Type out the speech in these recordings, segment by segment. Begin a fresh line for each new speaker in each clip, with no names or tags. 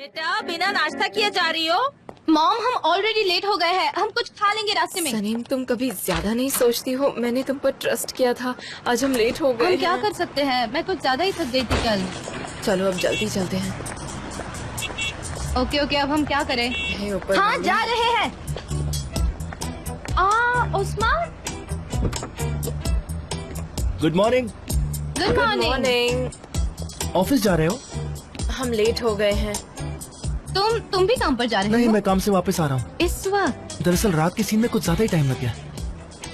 बेटा बिना नाश्ता किए जा रही हो?
मॉम हम ऑलरेडी लेट हो गए हैं, हम कुछ खा लेंगे रास्ते में।
सनीम तुम कभी ज्यादा नहीं सोचती हो, मैंने तुम पर ट्रस्ट किया था, आज हम लेट हो गए।
हम क्या कर सकते हैं, मैं कुछ ज्यादा ही थक गई थी कल।
चलो अब जल्दी चलते हैं।
ओके ओके अब हम क्या करें?
है ऊपर
हाँ जा रहे हैं। Usman
good morning.
Good morning.
Morning.
Office जा रहे हो?
हम लेट हो गए हैं।
तुम भी काम पर जा रहे
नहीं,
हो?
मैं काम से वापस आ रहा हूँ।
इस वक्त?
दरअसल रात के सीन में कुछ ज्यादा ही टाइम लग गया।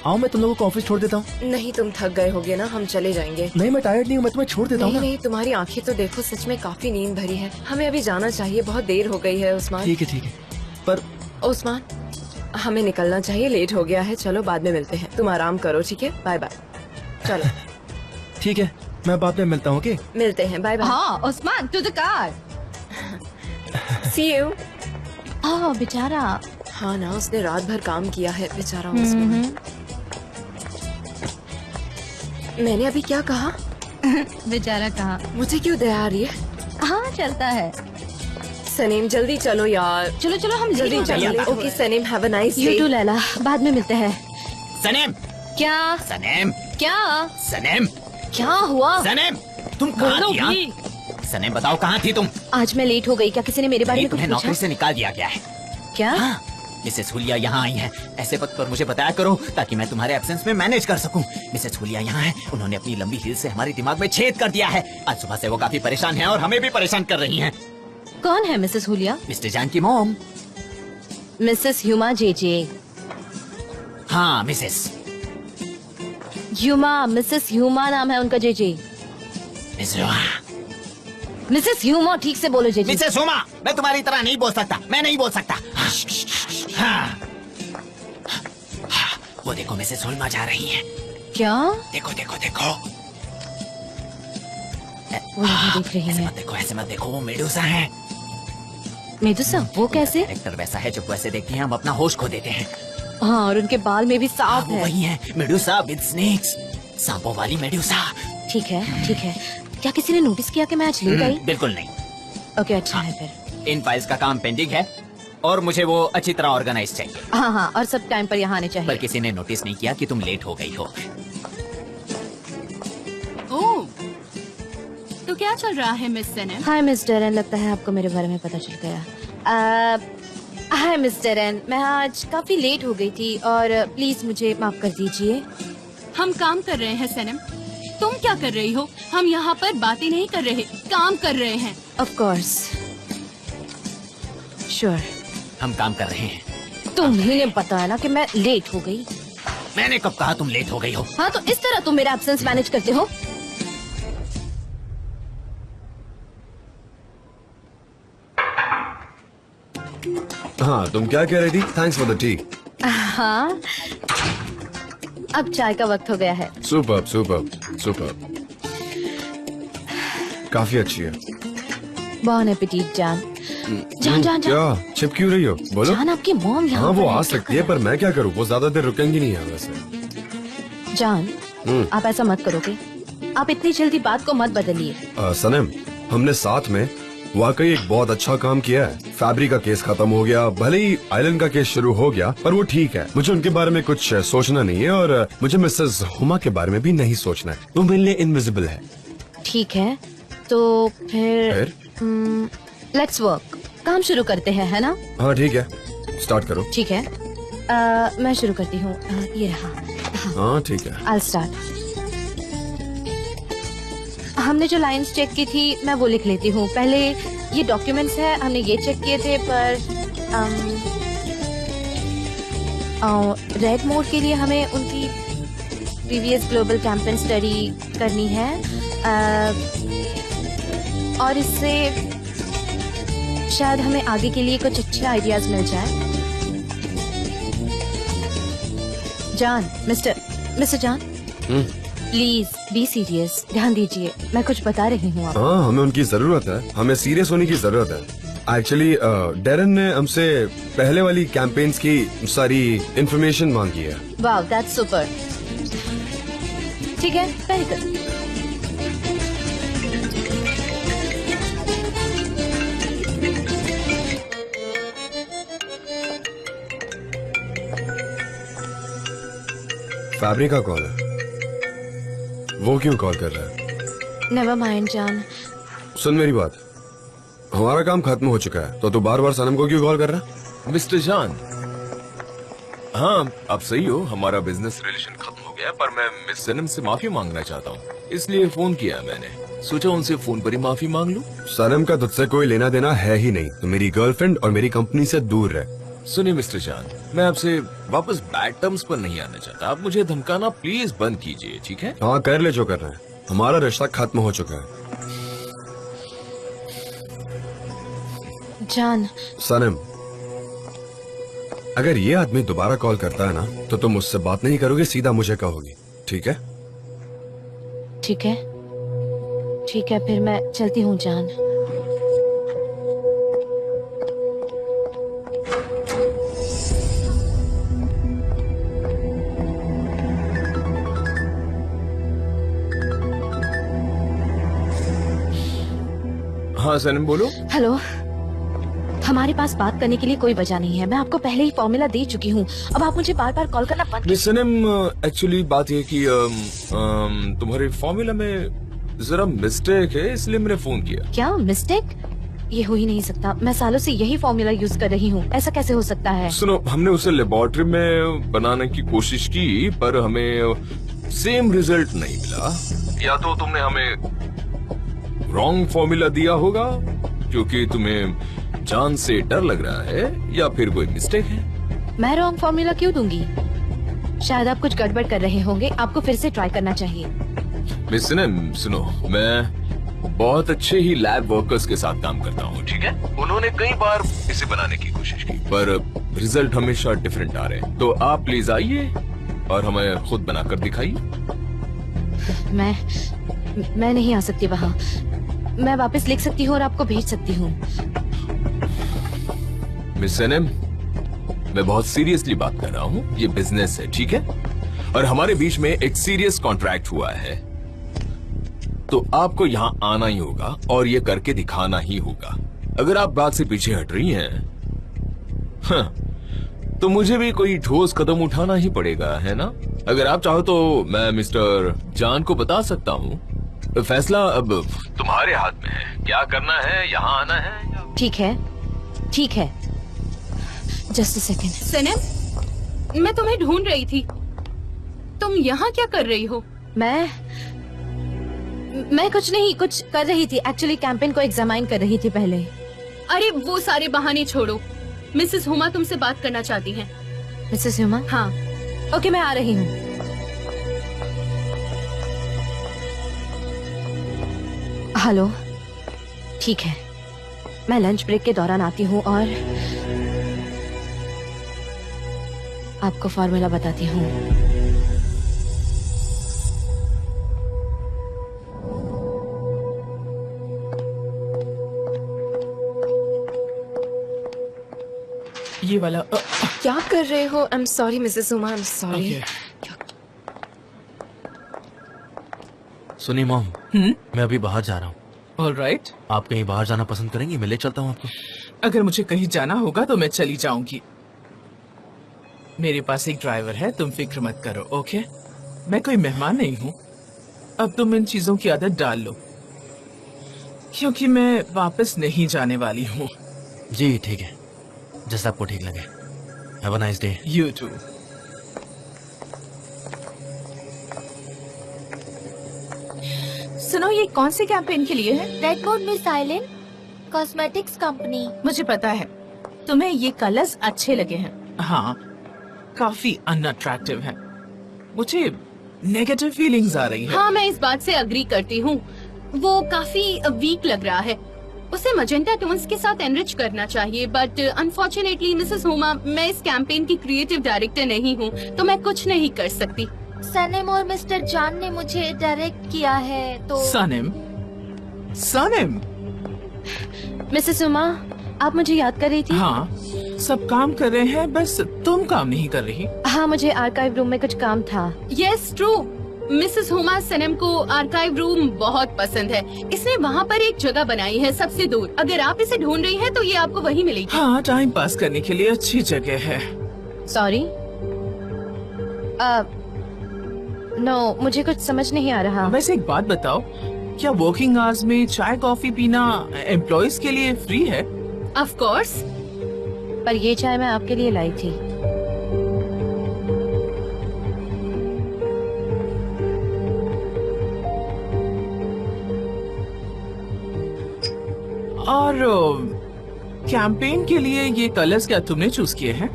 आओ मैं तुम लोगों को ऑफिस छोड़ देता हूँ।
नहीं तुम थक गए होगे ना, हम चले जाएंगे।
नहीं मैं टायर्ड नहीं हूँ, मैं तुम्हें छोड़ देता हूँ
नहीं
ना।
नहीं, तुम्हारी आंखें तो देखो, सच में काफी नींद भरी है। हमें अभी जाना चाहिए, बहुत देर हो गई है उस्मान।
ठीक है पर
उस्मान हमें निकलना चाहिए, लेट हो गया है। चलो बाद में मिलते हैं, तुम आराम करो ठीक है, बाय बाय। चलो
ठीक है, मैं बाद में मिलता हूँ। ओके
मिलते हैं, बाय बाय।
हाँ Usman to the car.
See you.
बेचारा।
हाँ ना, उसने रात भर काम किया है बेचारा उस्मान। मैंने अभी क्या कहा?
बेचारा कहा।
मुझे क्यों दया आ रही है?
हाँ चलता है।
सनीम जल्दी चलो यार।
चलो चलो हम
जल्दी चलो। Okay Saneem, have a nice
you
day.
To Laila, बाद में मिलते हैं।
सनेम,
क्या
सनेम,
क्या
सनेम,
क्या हुआ?
सनेम, तुम कहाँ
बोलो
थी? हाँ?
भी।
सनेम बताओ कहाँ थी तुम?
आज मैं लेट हो गई, क्या किसी ने मेरे बारे में कुछ
तुम्हें
पूछा?
नौकरी से निकाल दिया गया है।
क्या?
हाँ, मिसेस हुलिया यहाँ आई हैं। ऐसे वक्त पर मुझे बताया करो ताकि मैं तुम्हारे एब्सेंस में मैनेज कर सकूं। मिसेस हुलिया यहाँ है, उन्होंने अपनी लंबी हील से हमारे दिमाग में छेद कर दिया है। आज सुबह से वो काफी परेशान हैं और हमें भी परेशान कर रही हैं।
कौन है मिसेस हुलिया?
मिस्टर जान की मॉम।
Mrs Huma JJ.
हाँ मिसेस।
ह्यूमा, मिसेस ह्यूमा नाम है उनका जेजे। मिसेस ह्यूमा, ठीक से बोलो जेजे।
मिसेस हुमा, मैं तुम्हारी तरह नहीं बोल सकता, मैं नहीं बोल सकता। हाँ। वो देखो मिसेस हुमा जा रही हैं।
क्या?
देखो देखो देखो।
वो यहाँ देख रही
ऐसे
है।
मत देखो, ऐसे मत देखो, वो मेडुसा है।
मेदुसा, वो कैसे?
कैरेक्टर वैसा है, जब वैसे देखते हैं हम अपना होश खो देते हैं।
हाँ और उनके बाल में भी
हाँ,
सांप
वो
है।
वही है, मेडुसा विद स्नेक्स, सांपों वाली मेडुसा।
ठीक है ठीक है। क्या किसी ने नोटिस किया कि मैं आज लेट आई?
बिल्कुल नहीं।
ओके अच्छा है फिर।
इन फाइल्स का काम पेंडिंग है और मुझे वो अच्छी तरह ऑर्गेनाइज चाहिए।
हाँ हाँ, और सब टाइम पर यहाँ आने
पर
चाहिए।
किसी ने नोटिस नहीं किया कि तुम लेट हो गई हो।
ओह, तो क्या चल रहा है मिस सनेम?
हाय मिस डेरेन, लगता है आपको मेरे बारे में पता चल गया। हाय मिस डेरेन, मैं आज काफी लेट हो गई थी और प्लीज मुझे माफ कर दीजिए।
हम काम कर रहे हैं सनम। तुम क्या कर रही हो? हम यहाँ पर बातें नहीं कर रहे, काम कर रहे हैं।
Of course, sure.
हम काम कर रहे हैं।
तुम्हें पता है ना कि मैं लेट हो गई।
मैंने कब कहा तुम लेट हो गई हो?
हाँ तो इस तरह तुम मेरा एब्सेंस मैनेज करते हो?
हाँ तुम क्या कह रही थी? Thanks for the T.
हाँ अब चाय का वक्त हो गया है।
सुपर सुपर सुपर, काफी अच्छी है।
बॉन एपेटिट जान। जान जान जान।
क्या छिप क्यों रही हो? बोलो।
जान आपकी मॉम यहाँ
हाँ वो
पर है।
आ सकती है, पर मैं क्या करूँ, वो ज्यादा देर रुकेंगी नहीं यहाँ वैसे।
जान आप ऐसा मत करोगे, आप इतनी जल्दी बात को मत बदलिए।
सनम, हमने साथ में वाकई एक बहुत अच्छा काम किया है। फैब्रिक का केस खत्म हो गया, भले ही आइलैंड का केस शुरू हो गया, पर वो ठीक है। मुझे उनके बारे में कुछ सोचना नहीं है और मुझे मिसेस हुमा के बारे में भी नहीं सोचना है। वो मेरे लिए इनविजिबल है।
ठीक है तो फिर लेट्स वर्क, काम शुरू करते हैं, है ना?
हाँ ठीक है, स्टार्ट करो।
ठीक है मैं शुरू करती हूँ। ये रहा।
हाँ ठीक है।
I'll start. हमने जो लाइंस चेक की थी मैं वो लिख लेती हूँ। पहले ये डॉक्यूमेंट्स है, हमने ये चेक किए थे, पर रेड मोड के लिए हमें उनकी प्रीवियस ग्लोबल कैंपेन स्टडी करनी है और इससे शायद हमें आगे के लिए कुछ अच्छे आइडियाज मिल जाए। जान, मिस्टर जान, प्लीज बी सीरियस, ध्यान दीजिए, मैं कुछ बता रही हूँ आपको।
हाँ हमें उनकी जरूरत है, हमें सीरियस होने की जरूरत है। एक्चुअली डेरन ने हमसे पहले वाली कैंपेन्स की सारी इंफॉर्मेशन मांगी है।
Wow that's super. ठीक है, वेरी गुड।
फैब्रिका कॉल है। वो क्यों कॉल कर रहा है?
नेवर माइंड जान।
सुन मेरी बात, हमारा काम खत्म हो चुका है तो तू बार बार सनम को क्यों कॉल कर रहा है?
मिस्टर जान, हाँ आप सही हो, हमारा बिजनेस रिलेशन खत्म हो गया, पर मैं मिस सनम से माफी मांगना चाहता हूँ, इसलिए फोन किया मैंने। सोचा उनसे फोन पर ही माफी मांग लूं।
सनम का तुझसे कोई लेना देना है ही नहीं, तो मेरी गर्लफ्रेंड और मेरी कंपनी से दूर रह।
सुनिए मिस्टर जान, मैं आपसे वापस बैड टर्म्स पर नहीं आना चाहता, आप मुझे धमकाना प्लीज बंद कीजिए, ठीक है?
हाँ कर ले जो करना है, हमारा रिश्ता खत्म हो चुका है।
जान।
सनम, अगर ये आदमी दोबारा कॉल करता है ना तो तुम मुझसे बात नहीं करोगे, सीधा मुझे कहोगी, ठीक है?
ठीक है, ठीक है, फिर मैं चलती हूँ जान।
हाँ सनम बोलो।
हेलो, हमारे पास बात करने के लिए कोई वजह नहीं है। मैं आपको पहले ही फॉर्मूला दे चुकी हूँ, अब आप मुझे बार बार कॉल करना बंद
मिस सनम, एक्चुअली बात ये कि तुम्हारे फॉर्मूला में जरा मिस्टेक है, इसलिए मैंने फोन किया।
क्या मिस्टेक? ये हो ही नहीं सकता, मैं सालों से यही फॉर्मूला यूज कर रही हूँ, ऐसा कैसे हो सकता है?
सुनो, हमने उसे लेबोरेटरी में बनाने की कोशिश की पर हमें सेम रिजल्ट नहीं मिला। या तो तुमने हमें रॉन्ग फॉर्मूला दिया होगा क्योंकि तुम्हें जान से डर लग रहा है, या फिर कोई मिस्टेक है।
मैं रॉन्ग फॉर्मूला क्यों दूंगी? शायद आप कुछ गड़बड़ कर रहे होंगे, आपको फिर से ट्राई करना चाहिए।
मिस सनम सुनो, मैं बहुत अच्छे ही लैब वर्कर्स के साथ काम करता हूँ, ठीक है? उन्होंने कई बार इसे बनाने की कोशिश की पर रिजल्ट हमेशा डिफरेंट आ रहे हैं, तो आप प्लीज आइए और हमें खुद बनाकर दिखाइए।
मैं नहीं आ सकती वहाँ। मैं वापस लिख सकती हूँ और आपको भेज सकती हूँ।
मिस सनम, मैं बहुत सीरियसली बात कर रहा हूँ, ये बिजनेस है, ठीक है? और हमारे बीच में एक सीरियस कॉन्ट्रैक्ट हुआ है, तो आपको यहाँ आना ही होगा और ये करके दिखाना ही होगा। अगर आप बात से पीछे हट रही हैं, हाँ, तो मुझे भी कोई ठोस कदम उठाना ही पड़ेगा, है ना? अगर आप चाहो तो मैं मिस्टर जान को बता सकता हूँ, फैसला अब तुम्हारे हाथ में है, क्या करना है, यहाँ आना है या...
ठीक है, ठीक है, जस्ट अ सेकेंड।
सनम, मैं तुम्हें ढूंढ रही थी, तुम यहाँ क्या कर रही हो?
मैं कुछ नहीं, कुछ कर रही थी, एक्चुअली कैंपेन को एग्जामाइन कर रही थी पहले।
अरे वो सारे बहाने छोड़ो, मिसेस हुमा तुमसे बात करना चाहती हैं।
मिसेस हुमा?
हाँ।
ओके, मैं आ रही हूँ। हेलो, ठीक है, मैं लंच ब्रेक के दौरान आती हूँ और आपको फॉर्मूला बताती हूँ।
ये वाला क्या कर रहे हो? I am sorry Mrs Uma, I am sorry.
सुनिए मॉम, मैं अभी बाहर जा रहा हूँ।
ऑलराइट,
आप कहीं बाहर जाना पसंद करेंगी? मैं ले चलता हूँ आपको।
अगर मुझे कहीं जाना होगा तो मैं चली जाऊंगी। मेरे पास एक ड्राइवर है, तुम फिक्र मत करो, ओके? मैं कोई मेहमान नहीं हूँ। अब तुम इन चीजों की आदत डाल लो, क्योंकि मैं वापस नहीं जाने वाली हूँ।
जी ठीक है, जैसा आपको ठीक लगे। Have a nice day.
You too. सुनो, ये कौन से कैंपेन के लिए है?
रेडमोड मिस आइलैंड कॉस्मेटिक्स कंपनी।
मुझे पता है, तुम्हें ये कलर्स अच्छे लगे हैं। हाँ, काफी अनअट्रैक्टिव है, मुझे नेगेटिव फीलिंग्स आ रही है।
हाँ, मैं इस बात से अग्री करती हूँ, वो काफी वीक लग रहा है। उसे मजेंटा टोन्स के साथ एनरिच करना चाहिए, बट अनफॉर्चुनेटली मिसेस हुमा, मैं इस कैंपेन की क्रिएटिव डायरेक्टर नहीं हूँ, तो मैं कुछ नहीं कर सकती।
सनम और मिस्टर जान ने मुझे डायरेक्ट किया है, तो
सनम, सनम।
मिसेस उमा, आप मुझे याद कर रही थी?
हाँ, सब काम कर रहे हैं, बस तुम काम नहीं कर रही।
हाँ, मुझे आर्काइव रूम में कुछ काम था।
यस ट्रू, मिसेस हुमा सनम को आर्काइव रूम बहुत पसंद है, इसने वहाँ पर एक जगह बनाई है सबसे दूर। अगर आप इसे ढूंढ रही हैं तो ये आपको वहीं मिलेगी।
हाँ, टाइम पास करने के लिए अच्छी जगह है।
सॉरी, नो, मुझे कुछ समझ नहीं आ रहा।
वैसे एक बात बताओ, क्या वर्किंग आवर्स में चाय कॉफी पीना एम्प्लॉयज के लिए फ्री है?
Of course.
पर ये चाय मैं आपके लिए लाई थी।
और कैंपेन के लिए ये कलर्स क्या तुमने चूज किए हैं?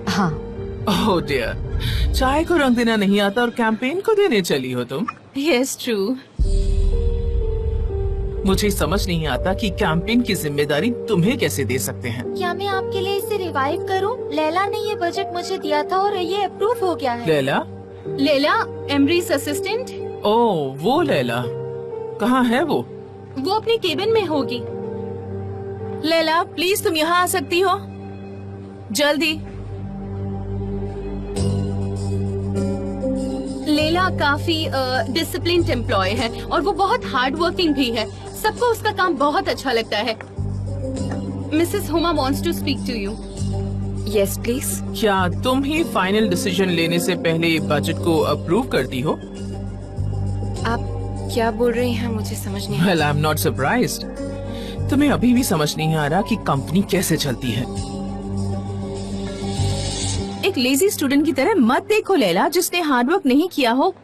हाँ।
ओह डियर, चाय को रंग देना नहीं आता और कैंपेन को देने चली हो तुम?
Yes true.
मुझे समझ नहीं आता कि कैंपेन की जिम्मेदारी तुम्हें कैसे दे सकते हैं।
क्या मैं आपके लिए इसे रिवाइव करूं? लैला ने ये बजट मुझे दिया था और ये अप्रूव हो गया है।
लैला?
लैला, एमरीज असिस्टेंट।
ओह वो लैला, कहाँ है वो?
वो अपने केबिन में होगी।
लैला प्लीज तुम यहाँ आ सकती हो जल्दी।
लैला काफी डिसिप्लिन्ड एम्प्लॉय है और वो बहुत हार्ड वर्किंग भी है। सबको उसका काम बहुत अच्छा लगता है। Mrs Huma wants to speak to you.
Yes please.
क्या तुम ही फाइनल डिसीजन लेने से पहले बजट को अप्रूव करती हो?
आप क्या बोल रही हैं, मुझे समझ नहीं।
Well, I'm not surprised. तुम्हें अभी भी समझ नहीं आ रहा कि कंपनी कैसे चलती है।
एक लेजी स्टूडेंट की तरह मत देखो लैला, जिसने हार्डवर्क नहीं किया हो।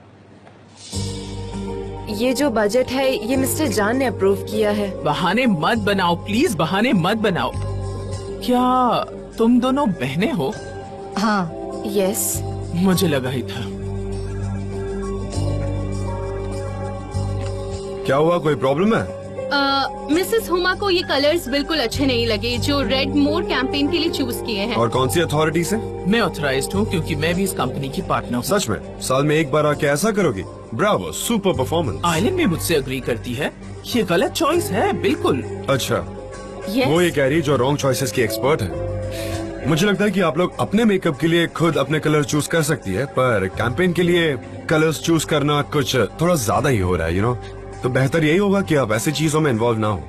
ये जो बजट है ये मिस्टर जान ने अप्रूव किया है।
बहाने मत बनाओ प्लीज, बहाने मत बनाओ। क्या तुम दोनों बहनें हो?
हाँ।
यस।
मुझे लगा ही था।
क्या हुआ, कोई प्रॉब्लम है?
मिसेस हुमा को ये कलर्स बिल्कुल अच्छे नहीं लगे जो रेड मोर कैंपेन के लिए चूज किए हैं।
और कौन सी अथॉरिटी से?
मैं ऑथराइज्ड हूँ क्योंकि मैं भी इस कंपनी की पार्टनर हूँ।
सच में? साल में एक बार आके ऐसा करोगी? Bravo, super performance.
आइलैंड भी मुझसे अग्री करती है। ये गलत चॉइस है बिल्कुल।
अच्छा,
यस।
वो ये कह रही जो रॉन्ग चॉइसेस की एक्सपर्ट है। मुझे लगता है कि आप लोग अपने मेकअप के लिए खुद अपने कलर चूज कर सकती है, पर कैंपेन के लिए कलर्स चूज करना कुछ थोड़ा ज्यादा ही हो रहा है, यू नो। तो बेहतर यही होगा कि आप ऐसी चीजों में इन्वॉल्व ना हो।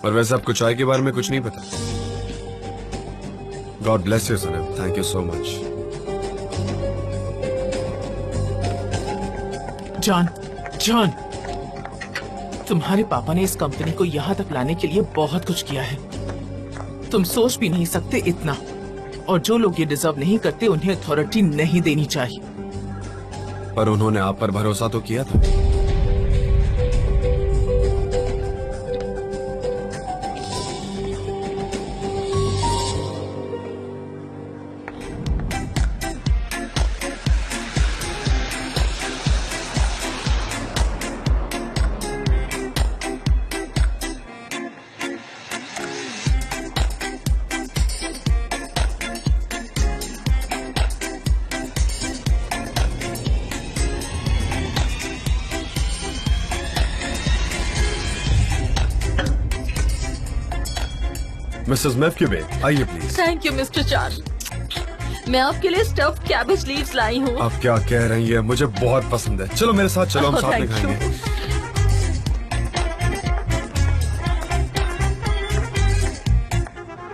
और वैसे आपको चाय के बारे में कुछ नहीं पता। God bless you Sanam, thank you so much.
John, John, तुम्हारे पापा ने इस कंपनी को यहाँ तक लाने के लिए बहुत कुछ किया है। तुम सोच भी नहीं सकते इतना। और जो लोग ये डिजर्व नहीं करते उन्हें अथॉरिटी नहीं देनी चाहिए।
पर उन्होंने आप पर भरोसा तो किया था। मिसेस मेफक्यूबे, आइए प्लीज।
थैंक यू मिस्टर चान। मैं आपके लिए स्टफ्ड कैबेज लीव्स लाई हूँ।
आप क्या कह रही हैं? मुझे बहुत पसंद है। चलो मेरे साथ चलो, हम साथ में
thank you.
खाएंगे।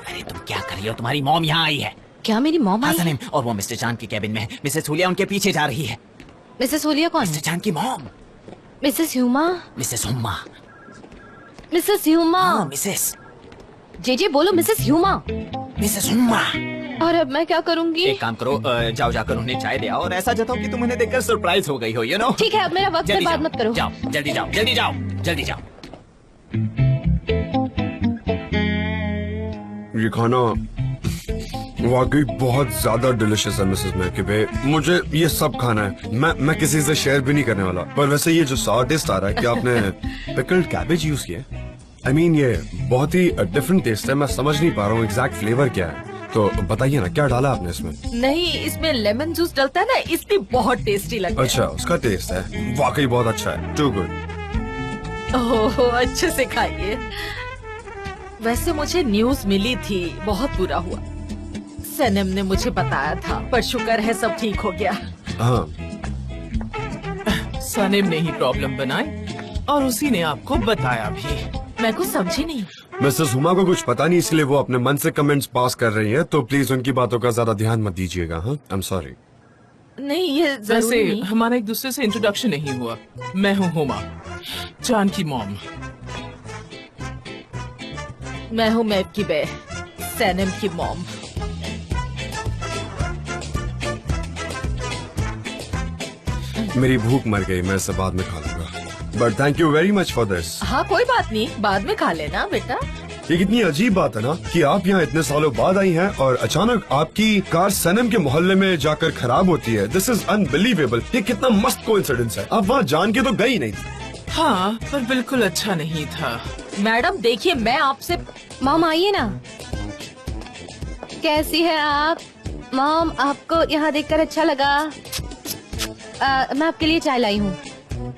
अरे तुम क्या कर रही हो? तुम्हारी मॉम यहाँ आई है।
क्या मेरी मॉम आई है?
सनम, और वो मिस्टर चांद के कैबिन में है। मिसेस हुलिया उनके पीछे जा रही है।
मिसेस हुलिया कौन
मिस्टर
है?
चांद की mom,
Mrs Huma.
Mrs Humma.
Mrs Huma.
हाँ, मिसेस
जे बोलो मिसेस ह्यूमा।
मिसेस हुम्मा।
और अब मैं क्या करूंगी?
एक काम करो, जाओ जाकर उन्हें चाय ले आओ और ऐसा जताओ कि तुम उन्हें देखकर सरप्राइज हो गई हो, यू नो।
ठीक है, अब मेरा वक्त
जल्दी
बर्बाद
जाओ,
मत करो।
जाओ जल्दी जाओ, जल्दी जाओ, जल्दी जाओ।
ये खाना वाकई बहुत ज्यादा डिलिशियस है मिसेस मेफक्यूबे। मुझे ये सब खाना है। मैं किसी से शेयर भी नहीं करने वाला। पर वैसे ये जो सॉर टेस्ट आ रहा है, क्या आपने पिकल्ड कैबेज यूज किया? I mean, ये बहुत ही डिफरेंट टेस्ट है। मैं समझ नहीं पा रहा हूँ एग्जैक्ट फ्लेवर क्या है। तो बताइए ना, क्या डाला आपने इसमें?
नहीं, इसमें लेमन जूस डलता है ना, इसलिए बहुत टेस्टी लगता है।
अच्छा, उसका टेस्ट है। वाकई बहुत अच्छा है। To good.
ओह, अच्छे से खाइए। वैसे मुझे न्यूज मिली थी, बहुत बुरा हुआ। सनम ने मुझे बताया था, पर शुक्र है सब ठीक हो गया।
हाँ,
सनम ने ही प्रॉब्लम बनाई और उसी ने आपको बताया भी।
मैं कुछ समझी नहीं।
मिसेस हुमा को कुछ पता नहीं, इसलिए वो अपने मन से कमेंट्स पास कर रही हैं। तो प्लीज उनकी बातों का ज्यादा ध्यान मत दीजिएगा। हाँ, आई एम सॉरी।
नहीं, ये
वैसे
जरूरी नहीं।
हमारा एक दूसरे से इंट्रोडक्शन नहीं हुआ। मैं हूँ हुमा, जान की मॉम।
मैं हूँ मैप की बे, सैनम की मॉम।
मेरी भूख मर गई, मैं इसे बाद में खा लूंगा। But thank you very much for this.
हाँ कोई बात नहीं, बाद में खा लेना बेटा।
ये कितनी अजीब बात है ना कि आप यहाँ इतने सालों बाद आई हैं और अचानक आपकी कार सनम के मोहल्ले में जाकर खराब होती है। This is unbelievable. ये कितना मस्त कोइंसिडेंस है। आप वहाँ जान के तो गई नहीं थी।
हाँ, पर बिल्कुल अच्छा नहीं था।
मैडम देखिए, मैं आपसे
मॉम आइए ना। कैसी है आप? मॉम आपको यहाँ देखकर अच्छा लगा। मैं आपके लिए चाय लाई हूँ।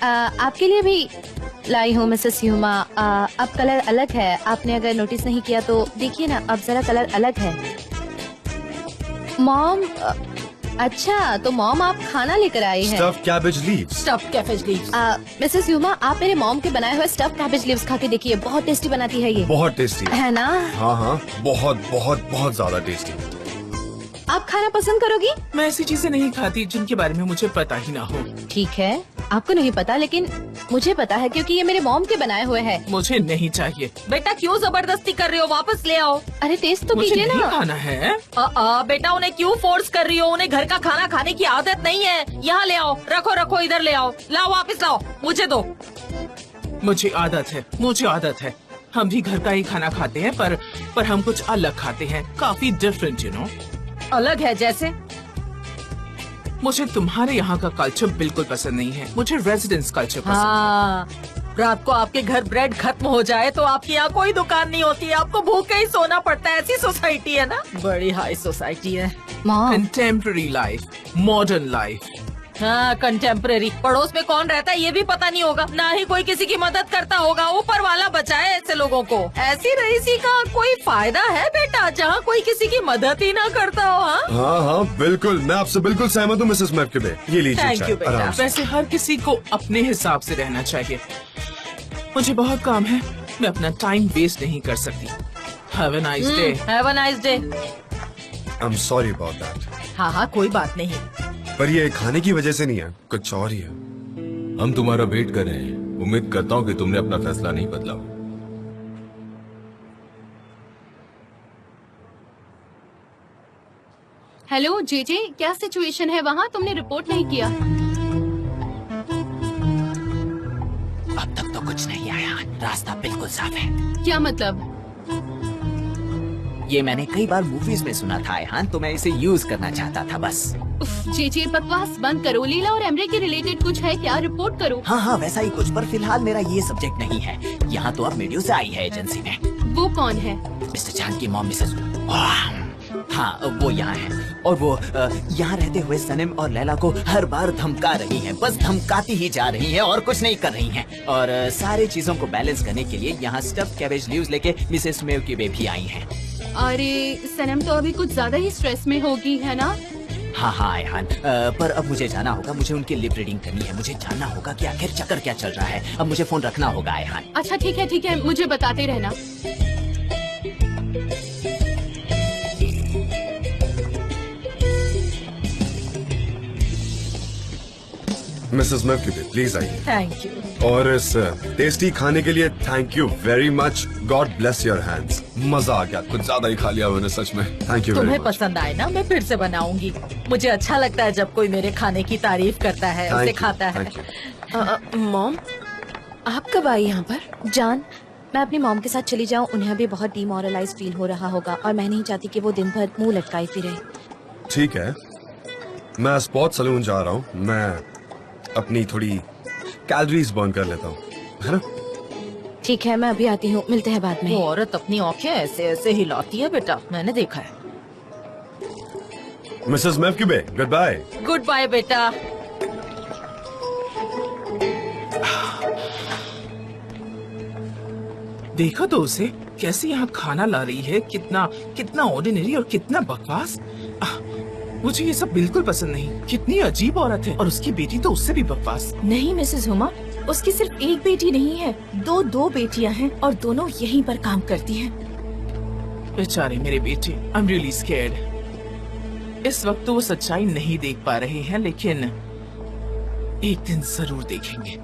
आपके लिए भी लाई हूँ मिसेस ह्यूमा। अब कलर अलग है, आपने अगर नोटिस नहीं किया तो देखिए ना, अब जरा कलर अलग है। मॉम अच्छा, तो मॉम आप खाना लेकर आई हैं।
Stuff cabbage leaves.
Stuff cabbage leaves.
Mrs Huma, आप मेरे मॉम के बनाए हुए स्टफ कैबेज लीव्स खा के देखिए, बहुत टेस्टी बनाती है ये।
बहुत टेस्टी
है ना?
हाँ हाँ, बहुत बहुत बहुत ज्यादा टेस्टी।
आप खाना पसंद करोगी?
मैं ऐसी चीजें नहीं खाती जिनके बारे में मुझे पता ही ना हो।
ठीक है, आपको नहीं पता लेकिन मुझे पता है क्योंकि ये मेरे मॉम के बनाए हुए हैं।
मुझे नहीं चाहिए।
बेटा क्यों जबरदस्ती कर रही हो, वापस ले आओ।
अरे टेस्ट तो
मुझे
कीजिए
नहीं
ना।
खाना है।
बेटा उन्हें क्यों फोर्स कर रही हो, उन्हें घर का खाना खाने की आदत नहीं है। यहाँ ले आओ, रखो रखो, इधर ले आओ, लाओ वापस लाओ, मुझे दो।
मुझे आदत है। हम भी घर का ही खाना खाते हैं, पर हम कुछ अलग खाते हैं, काफी डिफरेंट यू नो।
अलग है जैसे?
मुझे तुम्हारे यहाँ का कल्चर बिल्कुल पसंद नहीं है। मुझे रेजिडेंस कल्चर पसंद
हाँ, रात को आपके घर ब्रेड खत्म हो जाए तो आपकी यहाँ कोई दुकान नहीं होती है, आपको भूखे ही सोना पड़ता है। ऐसी सोसाइटी है ना, बड़ी हाई सोसाइटी है।
है।
Mom
contemporary life, modern life.
हाँ कंटेम्परेरी। पड़ोस में कौन रहता है ये भी पता नहीं होगा, ना ही कोई किसी की मदद करता होगा। ऊपर वाला बचाए ऐसे लोगों को। ऐसी रईसी का कोई फायदा है बेटा, जहाँ कोई किसी की मदद ही ना करता हो।
हाँ हाँ बिल्कुल, मैं आपसे बिल्कुल सहमत हूँ मिसेस मैपकिबे। ये लीजिए
Thank
चाय,
you, बेटा।
आराम से।
वैसे हर किसी को अपने हिसाब से रहना चाहिए। मुझे बहुत काम है, मैं अपना टाइम वेस्ट नहीं कर सकती। Have a nice day.
Have a nice day.
I am sorry about that.
हाँ हाँ कोई बात नहीं।
पर ये खाने की वजह से नहीं है, कुछ और ही है।
हम तुम्हारा वेट कर रहे हैं। उम्मीद करता हूँ कि तुमने अपना फैसला नहीं बदला।
हेलो जेजे, क्या सिचुएशन है वहाँ? तुमने रिपोर्ट नहीं किया।
अब तक तो कुछ नहीं आया, रास्ता बिल्कुल साफ है।
क्या मतलब?
ये मैंने कई बार मूवीज में सुना था ayhan, तो मैं इसे यूज करना चाहता था बस।
उफ, जेजे बकवास बंद करो। लीला और एमरे के रिलेटेड कुछ है क्या? रिपोर्ट करो।
हाँ हाँ वैसा ही कुछ, पर फिलहाल मेरा ये सब्जेक्ट नहीं है। यहाँ तो अब मीडियो से आई है एजेंसी में।
वो कौन है?
मिस्टर चांद की मॉम मिसेस। हाँ वो यहाँ है, और वो यहाँ रहते हुए सनम और लैला को हर बार धमका रही हैं, बस धमकाती ही जा रही हैं और कुछ नहीं कर रही हैं। और सारी चीजों को बैलेंस करने के लिए यहाँ स्टफ कैबेज लीव्स लेके मिसेस मैपकिबे भी आई हैं।
अरे सनम तो अभी कुछ ज्यादा ही स्ट्रेस में होगी, है ना?
हाँ हाँ ayhan, पर अब मुझे जाना होगा, मुझे उनकी लिप रीडिंग करनी है। मुझे जानना होगा कि आखिर चक्कर क्या चल रहा है। अब मुझे फोन रखना होगा ayhan।
अच्छा ठीक है, मुझे बताते रहना।
मिसेस मैपकिबे प्लीज आइए।
Thank you.
और इस टेस्टी खाने के लिए thank you very much. God bless your hands. मजा आ गया, कुछ ज्यादा ही खा लिया मैंने सच में। थैंक यू वेरी
तुम्हें
मच।
पसंद आए ना, मैं फिर से बनाऊंगी। मुझे अच्छा लगता है जब कोई मेरे खाने की तारीफ करता है, उसे खाता है।
मॉम आप कब आई यहाँ पर? जान, मैं अपनी मॉम के साथ चली जाऊँ, उन्हें अभी बहुत डिमोरलाइज फील हो रहा होगा और मैं नहीं चाहती कि वो दिन भर मुंह लटकाई फिरे।
ठीक है, मैं स्पॉट सलून जा रहा हूँ। मैं अपनी थोड़ी कैलोरीज बर्न कर लेता हूँ, है ना?
ठीक है, मैं अभी आती हूँ, मिलते हैं बाद में।
वो औरत अपनी आंखें ऐसे ऐसे हिलाती है बेटा, मैंने देखा है।
मिसेस मैपकिबे गुड बाय।
गुड बाय बेटा।
देखा तो उसे कैसे यहाँ खाना ला रही है, कितना ऑर्डिनरी और कितना बकवास। मुझे ये सब बिल्कुल पसंद नहीं। कितनी अजीब औरत है, और उसकी बेटी तो उससे भी बकवास।
नहीं मिसेस हुमा, उसकी सिर्फ एक बेटी नहीं है, दो बेटियां हैं और दोनों यहीं पर काम करती हैं।
बेचारे मेरे बेटे, आई एम रियली स्कैर्ड। इस वक्त तो वो सच्चाई नहीं देख पा रहे हैं, लेकिन एक दिन जरूर देखेंगे।